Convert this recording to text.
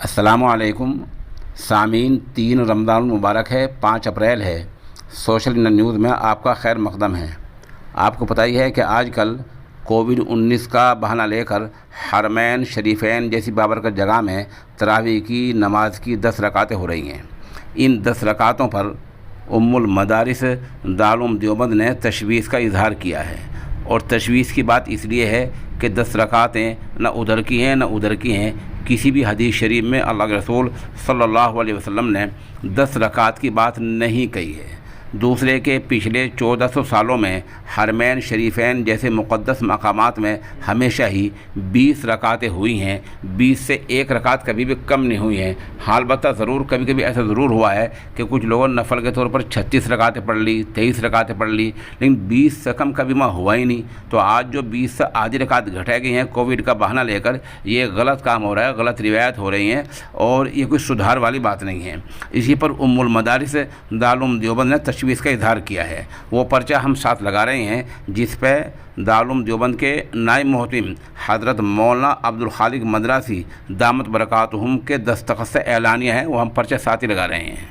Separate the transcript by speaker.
Speaker 1: अस्सलामुअलैकुम सामीन। 3 रमज़ान मुबारक है, 5 अप्रैल है। सोशल न्यूज़ में आपका खैर मकदम है। आपको पता ही है कि आजकल कोविड-19 का बहाना लेकर हरमैन शरीफैन जैसी बाबरकत जगह में तरावी की नमाज की 10 रकातें हो रही हैं। इन 10 रकातों पर उम्मुल मदारिस दारुल देवबंद ने तशवीश का इजहार किया है। और तशवीश की बात इसलिए है कि 10 रकातें न उधर की हैं न उधर की हैं। किसी भी हदीस शरीफ में अल्लाह के रसूल सल्लल्लाहु अलैहि वसल्लम ने 10 रकात की बात नहीं कही है। दूसरे के पिछले 1400 सालों में हरमैन शरीफैन जैसे मुक़द्दस मकामात में हमेशा ही 20 रकातें हुई हैं। 20 से 1 रकात कभी भी कम नहीं हुई हैं। हाँ, अलबत्ता ज़रूर कभी कभी ऐसा ज़रूर हुआ है कि कुछ लोगों ने नफल के तौर पर 36 रकातें पढ़ ली, 23 रकातें पढ़ ली, लेकिन 20 से कम कभी वहाँ हुआ ही नहीं। तो आज जो 20 से आधी रकात घटाई गई हैं कोविड का बहाना लेकर, ये गलत काम हो रहा है, गलत रिवायत हो रही हैं और ये कोई सुधार वाली बात नहीं है। इसी पर उम्मुल मदारिस दारुल देवबंद ने तशवीश का इजहार किया है। वो पर्चा हम साथ लगा रहे हैं जिस पे दारुल देवबंद के नायब मोहतमिम हज़रत मौलाना अब्दुल खालिक मदरासी दामत बरकातुहुम के दस्तखत से एलानिया है। वो हम पर्चा साथ ही लगा रहे हैं।